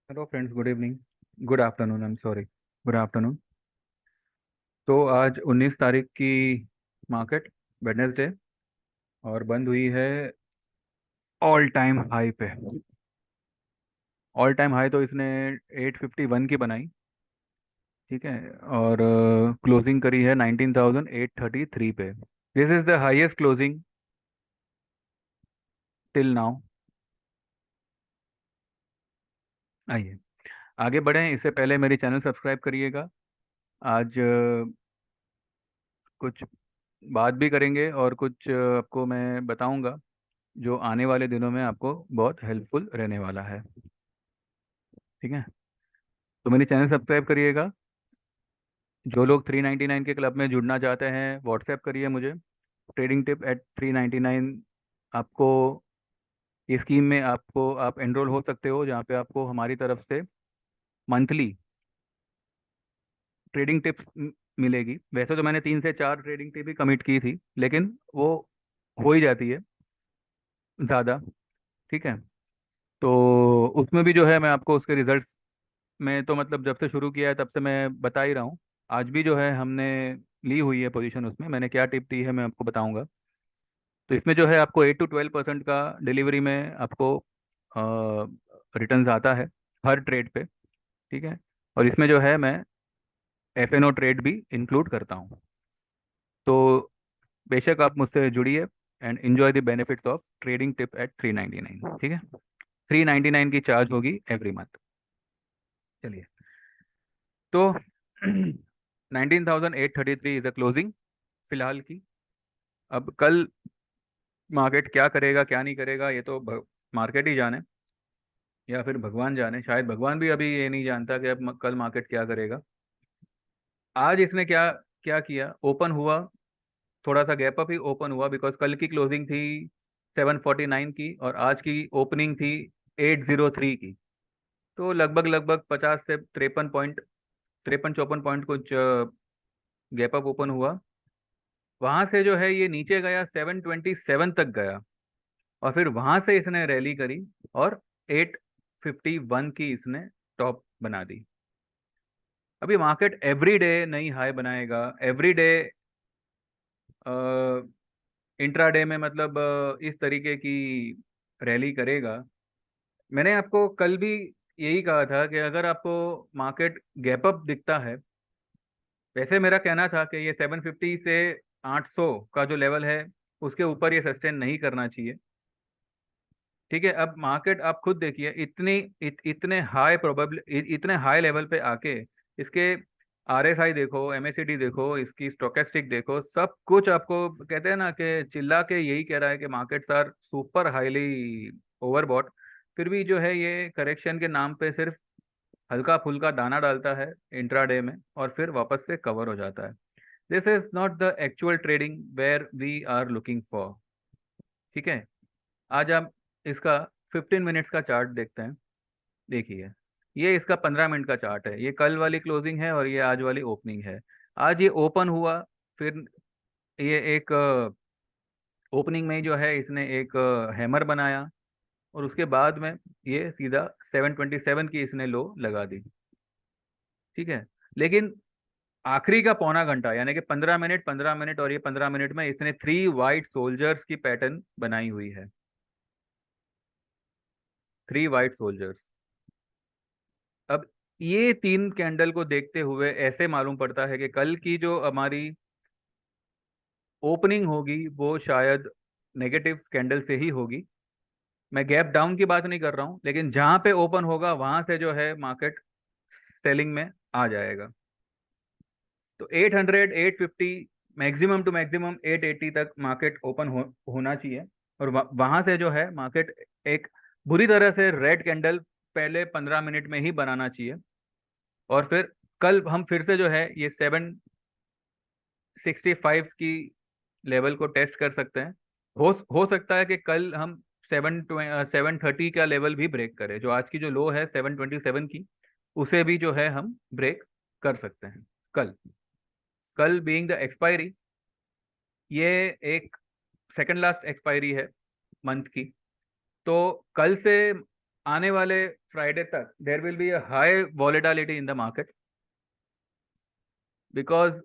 Hello friends, good evening. Good afternoon, I am sorry. Good afternoon. तो आज 19 तारीख की मार्केट, वेडनेसडे, और बंद हुई है ऑल टाइम हाई पे। ऑल टाइम हाई तो इसने 851 की बनाई। ठीक है। और क्लोजिंग करी है 19,833 पे। This is the highest closing till now. आइए आगे बढ़ें, इससे पहले मेरी चैनल सब्सक्राइब करिएगा। आज कुछ बात भी करेंगे और कुछ आपको मैं बताऊंगा जो आने वाले दिनों में आपको बहुत हेल्पफुल रहने वाला है। ठीक है। तो मेरी चैनल सब्सक्राइब करिएगा। जो लोग 399 के क्लब में जुड़ना चाहते हैं, व्हाट्सएप करिए मुझे। Trading tip at 399। आपको ये स्कीम में आपको आप एनरोल हो सकते हो, जहाँ पे आपको हमारी तरफ से मंथली ट्रेडिंग टिप्स मिलेगी। वैसे तो मैंने 3 से 4 ट्रेडिंग टिप ही कमिट की थी, लेकिन वो हो ही जाती है ज़्यादा। ठीक है। तो उसमें भी जो है मैं आपको उसके रिजल्ट्स में, तो मतलब जब से शुरू किया है तब से मैं बता ही रहा हूँ। आज भी जो है हमने ली हुई है पोजीशन, उसमें मैंने क्या टिप दी है मैं आपको बताऊंगा। तो इसमें जो है आपको 8 to 12% का डिलीवरी में आपको रिटर्न्स आता है हर ट्रेड पे। ठीक है। और इसमें जो है मैं FNO ट्रेड भी इंक्लूड करता हूँ। तो बेशक आप मुझसे जुड़िए and enjoy the benefits of trading tip at 399। ठीक है। 399 की चार्ज होगी एवरी मंथ। चलिए। तो 19,833 इज अ क्लोजिंग फिलहाल की। अब कल मार्केट क्या करेगा क्या नहीं करेगा, ये तो मार्केट ही जाने, या फिर भगवान जाने। शायद भगवान भी अभी ये नहीं जानता कि अब कल मार्केट क्या करेगा। आज इसने क्या क्या किया, ओपन हुआ, थोड़ा सा गैप अप ही ओपन हुआ, बिकॉज कल की क्लोजिंग थी 749 की और आज की ओपनिंग थी 803 की। तो लगभग लगभग 50 से 53 पॉइंट, 53 54 पॉइंट कुछ गैप अप ओपन हुआ। वहां से जो है ये नीचे गया, 727 तक गया, और फिर वहां से इसने रैली करी और 851 की इसने टॉप बना दी। अभी मार्केट एवरी डे नई हाई बनाएगा, एवरी डे इंट्राडे में, मतलब इस तरीके की रैली करेगा। मैंने आपको कल भी यही कहा था कि अगर आपको मार्केट गैप अप दिखता है, वैसे मेरा कहना था कि ये 750 से 800 का जो लेवल है उसके ऊपर ये सस्टेन नहीं करना चाहिए। ठीक है। अब मार्केट आप खुद देखिए, इतने हाई प्रोबेबल, इतने हाई लेवल पे आके इसके RSI देखो, MACD देखो, इसकी स्टोकेस्टिक देखो, सब कुछ आपको कहते हैं ना कि चिल्ला के यही कह रहा है कि markets are super highly overbought. फिर भी जो है ये करेक्शन के नाम पे सिर्फ हल्का फुल्का दाना डालता है इंट्राडे में और फिर वापस से कवर हो जाता है। This is not the actual trading where we are looking for. ठीक है। आज आप इसका 15 मिनट्स का चार्ट देखते हैं। देखिए, ये इसका 15 मिनट का चार्ट है। ये कल वाली क्लोजिंग है और ये आज वाली ओपनिंग है। आज ये ओपन हुआ, फिर ये एक ओपनिंग में ही जो है इसने एक हैमर बनाया, और उसके बाद में ये सीधा 727 की इसने लो लगा दी। ठीक है। लेकिन आखिरी का पौना घंटा, यानी कि 15 मिनट, 15 मिनट और ये 15 मिनट में इसने 3 वाइट सोल्जर्स की पैटर्न बनाई हुई है। 3 वाइट सोल्जर्स। अब ये 3 कैंडल को देखते हुए ऐसे मालूम पड़ता है कि कल की जो हमारी ओपनिंग होगी वो शायद नेगेटिव कैंडल से ही होगी। मैं गैप डाउन की बात नहीं कर रहा हूं, लेकिन जहां पे ओपन होगा वहां से जो है मार्केट सेलिंग में आ जाएगा। तो 800, 850, मैक्सिमम टू मैक्सिमम 880 तक मार्केट ओपन होना चाहिए। और वहां से जो है मार्केट एक बुरी तरह से रेड कैंडल पहले 15 मिनट में ही बनाना चाहिए। और फिर कल हम फिर से जो है ये 765 की लेवल को टेस्ट कर सकते हैं। हो सकता है कि कल हम 730 का लेवल भी ब्रेक करें। जो आज की जो लो है 727 की, उसे भी जो है हम ब्रेक कर सकते हैं कल। कल बीइंग द एक्सपायरी, ये एक सेकंड लास्ट एक्सपायरी है मंथ की। तो कल से आने वाले फ्राइडे तक there will be a high volatility in the market, because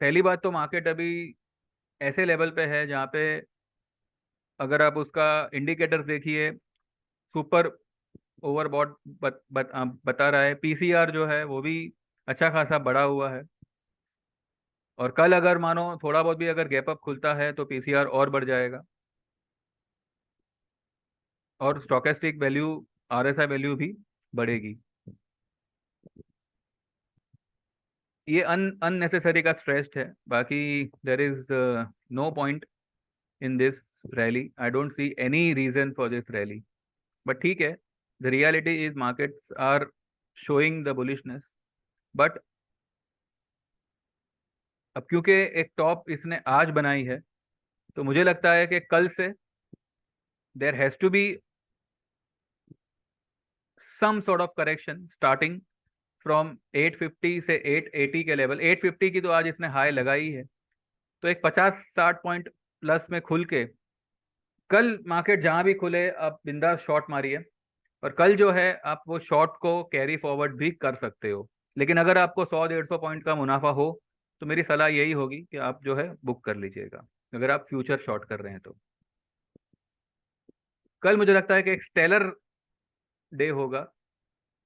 पहली बात तो मार्केट अभी ऐसे लेवल पे है जहाँ पे अगर आप उसका इंडिकेटर देखिए, सुपर ओवरबॉट बता रहा है। पीसीआर जो है वो भी अच्छा खासा बढ़ा हुआ है, और कल अगर मानो थोड़ा बहुत भी अगर गैप अप खुलता है तो पीसीआर और बढ़ जाएगा, और स्टोकेस्टिक वैल्यू, आरएसआई वैल्यू भी बढ़ेगी। ये अननेसेसरी का स्ट्रेस्ड है, बाकी there is no point in this rally. I don't see any reason for this rally, but ठीक है, the reality is markets are showing the bullishness. But अब क्योंकि एक टॉप इसने आज बनाई है, तो मुझे लगता है कि कल से there has to be some sort of correction starting from 850 से 880 के लेवल। 850 की तो आज इसने हाई लगाई है, तो एक 50-60 पॉइंट प्लस में खुल के कल मार्केट जहां भी खुले आप बिंदास शॉर्ट मारिए, और कल जो है आप वो शॉर्ट को कैरी फॉरवर्ड भी कर सकते हो। लेकिन अगर आपको 100-150 पॉइंट का मुनाफा हो तो मेरी सलाह यही होगी कि आप जो है बुक कर लीजिएगा, अगर आप फ्यूचर शॉर्ट कर रहे हैं तो। कल मुझे लगता है कि एक स्टेलर डे होगा,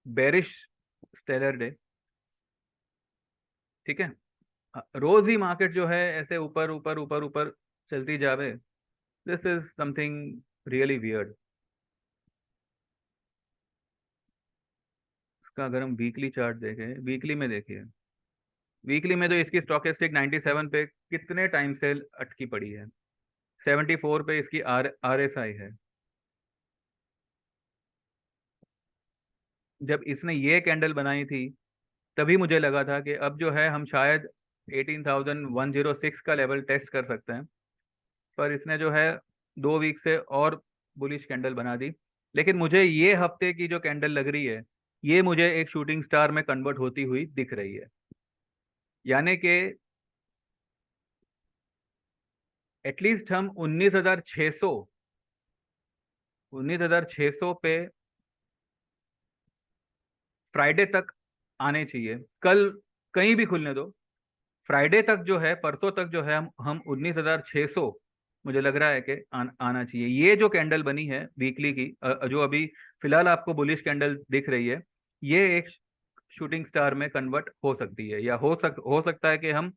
बेरिश स्टेलर डे। ठीक है, रोज ही मार्केट जो है ऐसे ऊपर ऊपर ऊपर ऊपर चलती जावे, this is something really weird. इसका अगर हम वीकली चार्ट देखें, वीकली में देखिए, वीकली में तो इसकी स्टॉकेस्टिक 97 पे कितने टाइम से अटकी पड़ी है। 74 पे इसकी आर एस आई है। जब इसने ये कैंडल बनाई थी तभी मुझे लगा था कि अब जो है हम शायद 18,106 का लेवल टेस्ट कर सकते हैं, पर इसने जो है 2 वीक से और बुलिश कैंडल बना दी। लेकिन मुझे ये हफ्ते की जो कैंडल लग रही है, ये मुझे एक शूटिंग स्टार में कन्वर्ट होती हुई दिख रही है, यानी कि एटलीस्ट हम 19,600 पे फ्राइडे तक आने चाहिए। कल कहीं भी खुलने दो, फ्राइडे तक जो है, परसों तक जो है हम 19,600 मुझे लग रहा है कि आना चाहिए। ये जो कैंडल बनी है वीकली की, जो अभी फिलहाल आपको बुलिश कैंडल दिख रही है, ये एक शूटिंग स्टार में कन्वर्ट हो सकती है, या हो सकता है कि हम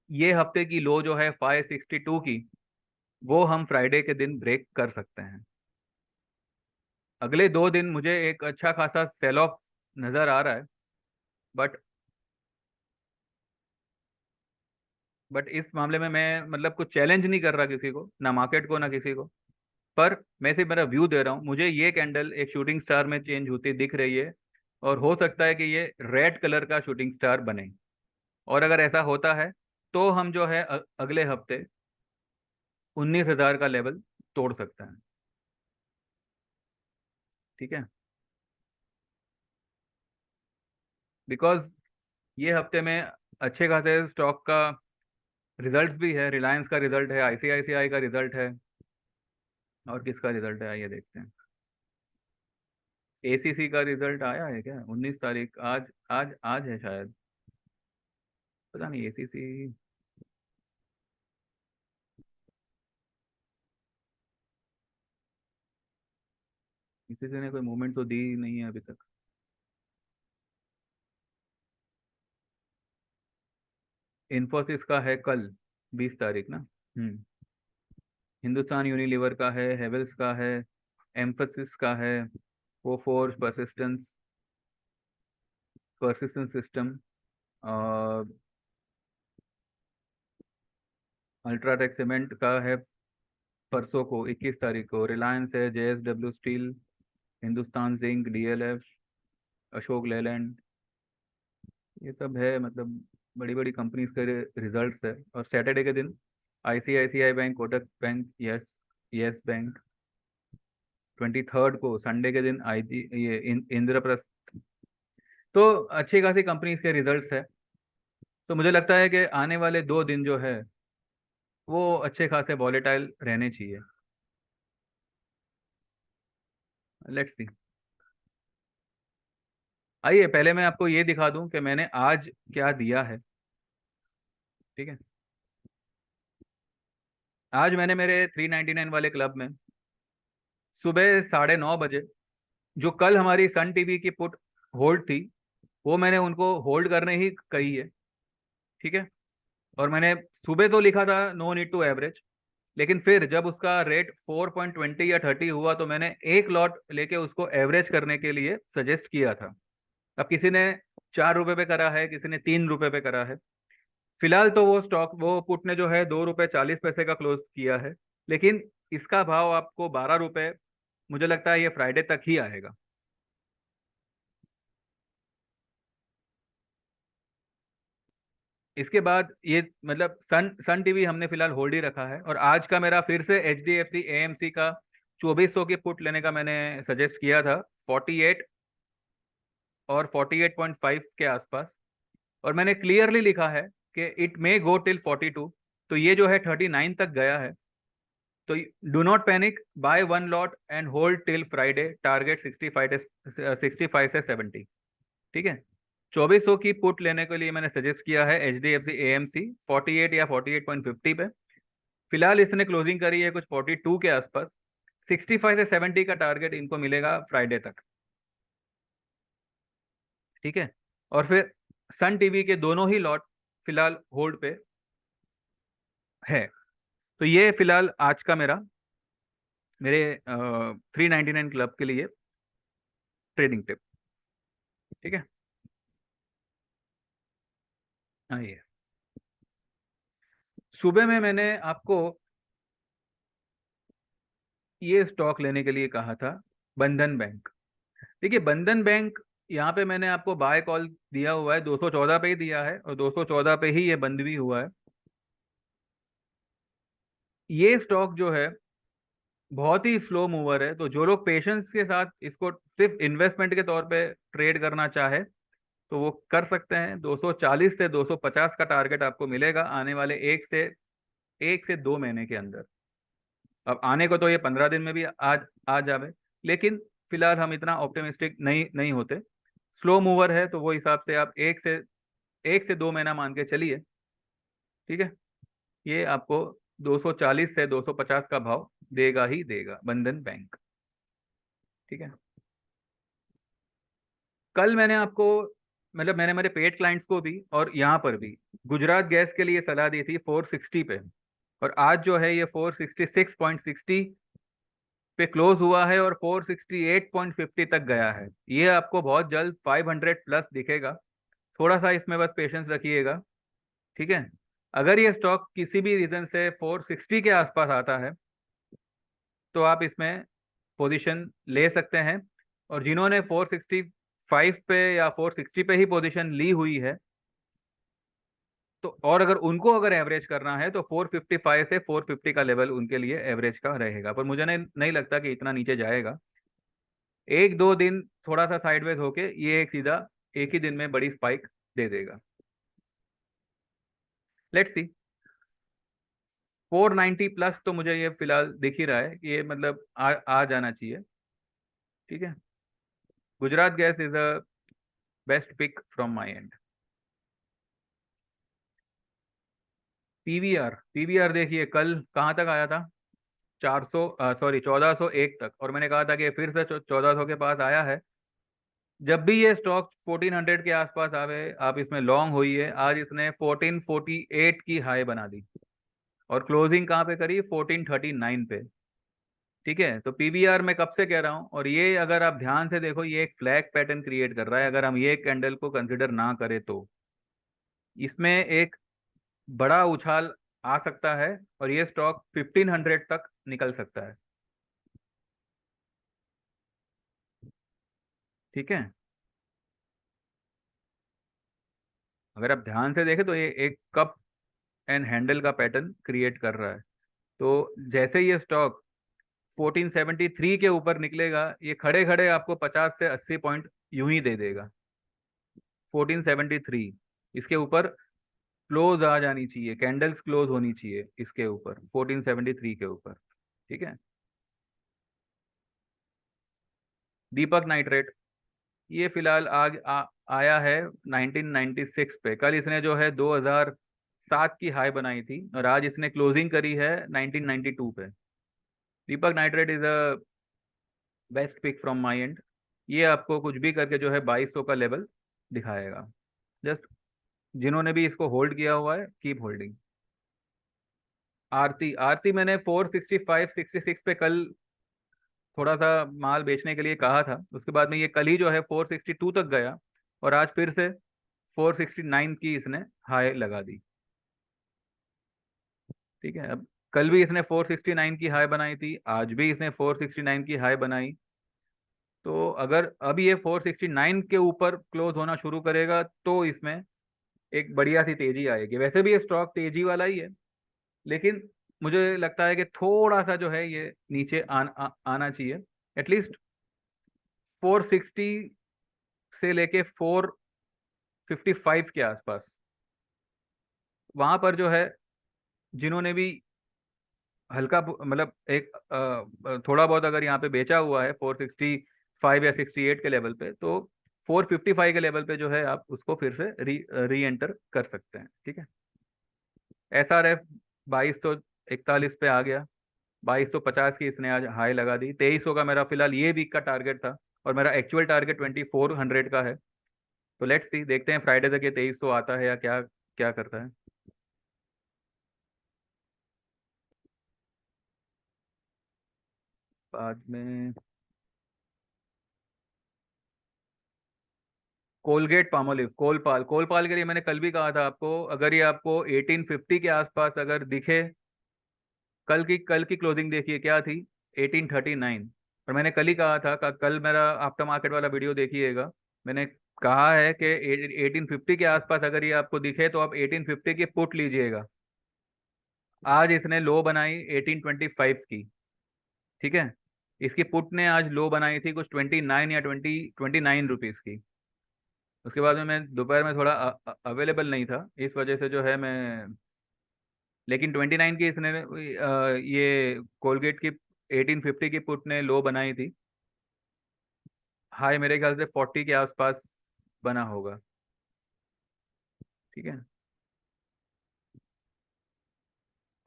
ये हफ्ते की लो जो है 562 की, वो हम फ्राइडे के दिन ब्रेक कर सकते हैं। अगले 2 दिन मुझे एक अच्छा खासा सेल ऑफ नजर आ रहा है, बट इस मामले में मैं मतलब कुछ चैलेंज नहीं कर रहा किसी को, ना मार्केट को ना किसी को, पर मैं सिर्फ मेरा व्यू दे रहा हूँ। मुझे ये कैंडल एक शूटिंग स्टार में चेंज होती दिख रही है, और हो सकता है कि ये रेड कलर का शूटिंग स्टार बने, और अगर ऐसा होता है तो हम जो है अगले हफ्ते 19,000 का लेवल तोड़ सकते हैं। ठीक है, बिकॉज ये हफ्ते में अच्छे खासे स्टॉक का रिजल्ट्स भी है। रिलायंस का रिजल्ट है, आईसीआईसीआई का रिजल्ट है, और किसका रिजल्ट है आइए देखते हैं। एसीसी का रिजल्ट आया है क्या? 19 तारीख, आज आज आज है शायद, पता नहीं। एसीसी, एसीसी ने कोई मूवमेंट तो दी नहीं है अभी तक। इन्फोसिस का है कल, 20 तारीख ना। हम्म। हिंदुस्तान यूनिलीवर का है, हेवेल्स का है, एम्फोसिस का है, कोफोर्ज, परसिस्टेंस सिस्टम, और अल्ट्राटेक सीमेंट का है परसों को 21 तारीख को। रिलायंस है, JSW steel, Hindustan zinc, DLF, Ashok Leyland, ये सब है। मतलब बड़ी बड़ी कंपनीज के रिजल्ट्स है। और सैटरडे के दिन ICICI bank, Kotak bank, yes yes bank. 23 को संडे के दिन आईजी, ये इंद्रप्रस्थ। तो अच्छी खासी कंपनीज के रिजल्ट्स है, तो मुझे लगता है कि आने वाले 2 दिन जो है वो अच्छे खासे वॉलेटाइल रहने चाहिए। Let's see. आइए पहले मैं आपको ये दिखा दूं कि मैंने आज क्या दिया है। ठीक है, आज मैंने मेरे 399 वाले क्लब में सुबह 9:30 बजे, जो कल हमारी सन टीवी की पुट होल्ड थी, वो मैंने उनको होल्ड करने ही कही है। ठीक है, और मैंने सुबह तो लिखा था नो नीड टू एवरेज, लेकिन फिर जब उसका रेट 4.20 या 30 हुआ तो मैंने एक लॉट लेके उसको एवरेज करने के लिए सजेस्ट किया था। अब किसी ने 4 रुपए पे करा है, किसी ने 3 रुपए पे करा है। फिलहाल तो वो स्टॉक, वो पुट ने जो है 2 रुपए 40 पैसे का क्लोज किया है, लेकिन इसका भाव आपको 12 रुपए, मुझे लगता है ये फ्राइडे तक ही आएगा। इसके बाद ये मतलब सन सन टीवी हमने फिलहाल होल्ड ही रखा है, और आज का मेरा फिर से H D F C AMC का 2400 की पुट लेने का मैंने सजेस्ट किया था, 48 और 48.5 के आसपास। और मैंने क्लियरली लिखा है कि इट मे गो टिल 42, तो ये जो है 39 तक गया है। तो do not panic, by one lot and hold till Friday, target 65 से 70। ठीक है, 2400 की पुट लेने के लिए मैंने सजेस्ट किया है H D F C AMC 48 या 48.50 पे। फिलहाल इसने क्लोजिंग करी है कुछ 42 के आसपास। 65 से 70 का टारगेट इनको मिलेगा फ्राइडे तक। ठीक है, और फिर सन टीवी के दोनों ही लॉट फिलहाल होल्ड पे है। तो ये फिलहाल आज का मेरे 399 क्लब के लिए ट्रेडिंग टिप। ठीक है, आइए। सुबह में मैंने आपको ये स्टॉक लेने के लिए कहा था, बंधन बैंक। देखिए बंधन बैंक, यहाँ पे मैंने आपको बाय कॉल दिया हुआ है, 214 पे ही दिया है, और 214 पे ही ये बंद भी हुआ है। ये स्टॉक जो है बहुत ही स्लो मूवर है, तो जो लोग पेशेंस के साथ इसको सिर्फ इन्वेस्टमेंट के तौर पे ट्रेड करना चाहे तो वो कर सकते हैं। 240 से 250 का टारगेट आपको मिलेगा आने वाले 1 से 2 महीने के अंदर। अब आने को तो ये 15 दिन में भी आज आ जावे, लेकिन फिलहाल हम इतना ऑप्टिमिस्टिक नहीं नहीं होते। स्लो मूवर है तो वो हिसाब से आप 1 से 2 महीना मान के चलिए। ठीक है, ये आपको 240 से 250 का भाव देगा ही देगा, बंधन बैंक। ठीक है, कल मैंने आपको, मतलब मैंने मेरे पेड क्लाइंट्स को भी और यहाँ पर भी गुजरात गैस के लिए सलाह दी थी 460 पे, और आज जो है ये 466.60 पे क्लोज हुआ है और 468.50 तक गया है। ये आपको बहुत जल्द 500 प्लस दिखेगा, थोड़ा सा इसमें बस पेशेंस रखिएगा। ठीक है, अगर ये स्टॉक किसी भी रीजन से 460 के आसपास आता है तो आप इसमें पोजीशन ले सकते हैं। और जिन्होंने 465 पे या 460 पे ही पोजीशन ली हुई है, तो और अगर उनको अगर एवरेज करना है तो 455 से 450 का लेवल उनके लिए एवरेज का रहेगा, पर मुझे नहीं नहीं लगता कि इतना नीचे जाएगा। 1-2 दिन थोड़ा सा साइडवेज होके ये एक सीधा एक ही दिन में बड़ी स्पाइक दे देगा। Let's see. 490 प्लस तो मुझे ये फिलहाल दिख ही रहा है कि ये मतलब आ जाना चाहिए। ठीक है, Gujarat gas is a best pick from my end. PVR, PVR देखिए कल कहाँ तक आया था, 400, सॉरी 1401 तक, और मैंने कहा था कि फिर से 1400 के पास आया है। जब भी ये स्टॉक 1400 के आसपास आवे आप इसमें लॉन्ग हुई है। आज इसने 1448 की हाई बना दी और क्लोजिंग कहाँ पे करी, 1439 पे। ठीक है, तो पीवीआर मैं कब से कह रहा हूँ, और ये अगर आप ध्यान से देखो ये एक फ्लैग पैटर्न क्रिएट कर रहा है, अगर हम ये कैंडल को कंसिडर ना करें तो इसमें एक बड़ा उछाल आ सकता है और ये स्टॉक 1500 तक निकल सकता है। ठीक है, अगर आप ध्यान से देखें तो ये एक कप एंड हैंडल का पैटर्न क्रिएट कर रहा है। तो जैसे ये स्टॉक 1473 के ऊपर निकलेगा, ये खड़े खड़े आपको 50 से 80 पॉइंट यूं ही दे देगा। 1473 इसके ऊपर क्लोज आ जानी चाहिए, कैंडल्स क्लोज होनी चाहिए इसके ऊपर, 1473 के ऊपर। ठीक है, दीपक नाइट्रेट, ये फिलहाल आया है 1996 पे। कल इसने जो है 2007 की हाई बनाई थी और आज इसने क्लोजिंग करी है 1992 पे। Deepak nitrate is a best pick from my end. ये आपको कुछ भी करके जो है 2200 का लेवल दिखाएगा। जस्ट जिन्होंने भी इसको होल्ड किया हुआ है, कीप होल्डिंग। आरती, आरती मैंने 465 66 पे कल थोड़ा सा माल बेचने के लिए कहा था। उसके बाद में ये कल ही जो है 462 तक गया और आज फिर से 469 की इसने हाई लगा दी। ठीक है, अब कल भी इसने 469 की हाई बनाई थी, आज भी इसने 469 की हाई बनाई। तो अगर अब ये 469 के ऊपर क्लोज होना शुरू करेगा तो इसमें एक बढ़िया सी तेजी आएगी। वैसे भी ये स्टॉक तेजी वाला ही है, लेकिन मुझे लगता है कि थोड़ा सा जो है ये नीचे आना चाहिए। एटलीस्ट 460 से लेके 455 के आसपास, वहां पर जो है जिन्होंने भी हल्का मतलब एक थोड़ा बहुत अगर यहाँ पे बेचा हुआ है 465 या 68 के लेवल पे, तो 455 के लेवल पे जो है आप उसको फिर से री एंटर कर सकते हैं। ठीक है, SRF 2241 पे आ गया, 2250 की इसने आज हाई लगा दी। 2300 का मेरा फिलहाल ये वीक का टारगेट था और मेरा एक्चुअल टारगेट 2400 का है। तो लेट्स सी, देखते हैं फ्राइडे तक ये 2300 आता है या क्या क्या करता है। बाद में कोलगेट पामोलिव, कोलपाल, कोलपाल के लिए मैंने कल भी कहा था आपको, अगर ये आपको 1850 के आसपास अगर दिखे। कल की क्लोजिंग देखिए क्या थी, 1839। और मैंने कल ही कहा था कल मेरा आफ्टर मार्केट वाला वीडियो देखिएगा। मैंने कहा है कि 1850 के आसपास अगर ये आपको दिखे तो आप 1850 की पुट लीजिएगा। आज इसने लो बनाई 1825 की। ठीक है, इसकी पुट ने आज लो बनाई थी कुछ 29 या 29 रुपीज की। उसके बाद में मैं दोपहर में थोड़ा अवेलेबल नहीं था, इस वजह से जो है मैं, लेकिन 29 की इसने ये कोलगेट की 1850 की पुट ने लो बनाई थी। हाई मेरे ख्याल से 40 के आसपास बना होगा। ठीक है,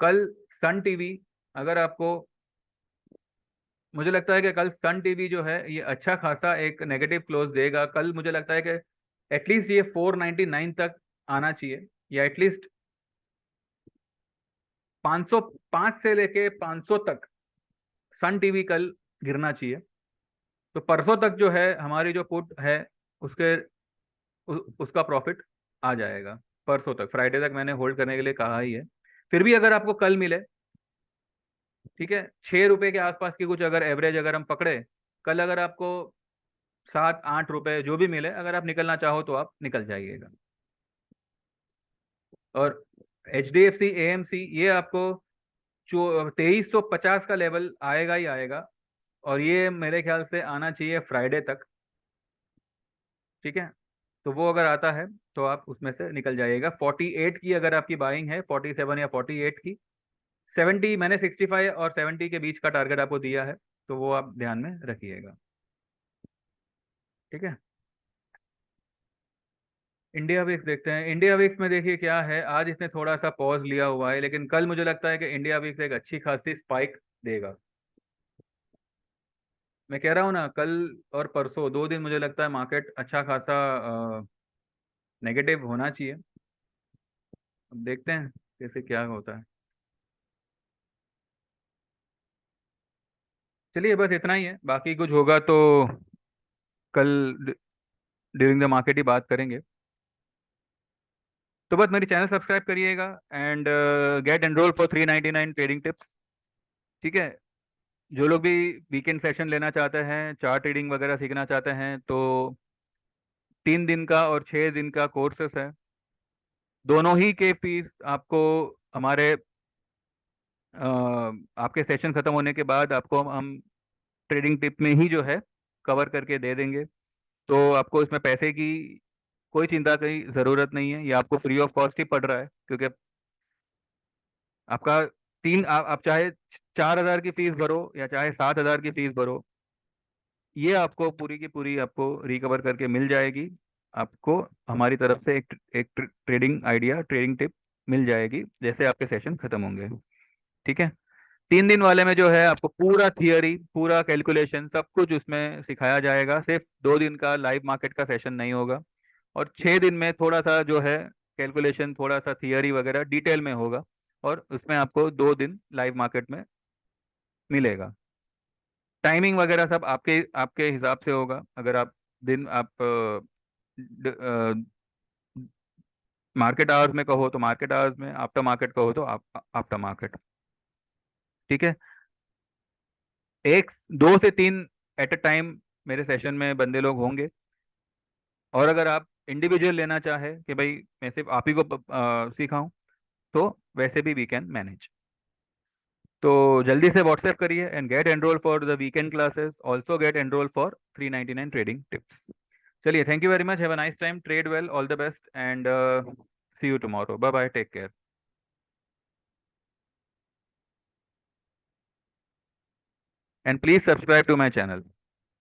कल सन टीवी, अगर आपको, मुझे लगता है कि कल सन टीवी जो है ये अच्छा खासा एक नेगेटिव क्लोज देगा। कल मुझे लगता है कि एटलीस्ट ये 499 तक आना चाहिए, या एटलीस्ट 505 से लेके 500 तक सन टीवी कल गिरना चाहिए। तो परसों तक जो है हमारी जो पुट है उसके उसका प्रॉफिट आ जाएगा। परसों तक, फ्राइडे तक मैंने होल्ड करने के लिए कहा ही है। फिर भी अगर आपको कल मिले, ठीक है, 6 रुपए के आसपास की कुछ अगर एवरेज अगर हम पकड़े, कल अगर आपको 7-8 रुपए जो भी मिले, अगर आप निकलना चाहो तो आप निकल जाइएगा। और HDFC AMC ये आपको 2350 का लेवल आएगा ही आएगा, और ये मेरे ख्याल से आना चाहिए फ्राइडे तक। ठीक है, तो वो अगर आता है तो आप उसमें से निकल जाइएगा। 48 की अगर आपकी बाइंग है, 47 या 48 की। 70, मैंने 65 और 70 के बीच का टारगेट आपको दिया है, तो वो आप ध्यान में रखिएगा। ठीक है, इंडिया विक्स देखते हैं। इंडिया विक्स में देखिए क्या है, आज इसने थोड़ा सा पॉज लिया हुआ है, लेकिन कल मुझे लगता है कि इंडिया विक्स एक अच्छी खासी स्पाइक देगा। मैं कह रहा हूँ ना, कल और परसों 2 दिन मुझे लगता है मार्केट अच्छा खासा नेगेटिव होना चाहिए। अब देखते हैं कैसे क्या होता है। चलिए बस इतना ही है, बाकी कुछ होगा तो कल ड्यूरिंग द मार्केट ही बात करेंगे। तो बस मेरी चैनल सब्सक्राइब करिएगा and get enrol for 399 trading tips. ठीक है, जो लोग भी वीकेंड सेशन लेना चाहते हैं, चार्ट ट्रेडिंग वगैरह सीखना चाहते हैं, तो 3 दिन का और 6 दिन का कोर्सेस है। दोनों ही के फीस आपको हमारे आपके सेशन खत्म होने के बाद आपको हम ट्रेडिंग टिप में ही जो है कवर करके दे देंगे। तो आपको इसमें पैसे की कोई चिंता की ज़रूरत नहीं है, ये आपको फ्री ऑफ कॉस्ट ही पड़ रहा है, क्योंकि आपका आप चाहे 4,000 की फीस भरो या चाहे 7,000 की फीस भरो, ये आपको पूरी की पूरी आपको रिकवर करके मिल जाएगी। आपको हमारी तरफ से एक ट्रेडिंग आइडिया, ट्रेडिंग टिप मिल जाएगी जैसे आपके सेशन खत्म होंगे। ठीक है। 3 दिन वाले में जो है आपको पूरा थियरी, पूरा कैलकुलेशन, सब कुछ उसमें सिखाया जाएगा। सिर्फ 2 दिन का लाइव मार्केट का सेशन नहीं होगा। और 6 दिन में थोड़ा सा जो है कैलकुलेशन, थोड़ा सा थियरी वगैरह डिटेल में होगा। और उसमें आपको 2 दिन लाइव मार्केट में मिलेगा। टाइमिंग वगैरह सब आपके आपके हिसाब से होगा। अगर आप दिन आप मार्केट आवर्स में कहो तो मार्केट आवर्स में, आफ्टर मार्केट कहो तो आप आफ्टर मार्केट। ठीक है। 2 से 3 एट अ टाइम मेरे सेशन में बंदे लोग होंगे। और अगर आप इंडिविजुअल लेना चाहे कि भाई मैं सिर्फ आप ही को सिखाऊं, तो वैसे भी वी कैन मैनेज। तो जल्दी से व्हाट्सएप करिए and get enrol for the weekend classes, also get enrol for 399 trading tips. चलिए, thank you very much, have a nice time, trade well, all the best and see you tomorrow. Bye bye, take care. And please subscribe to my channel.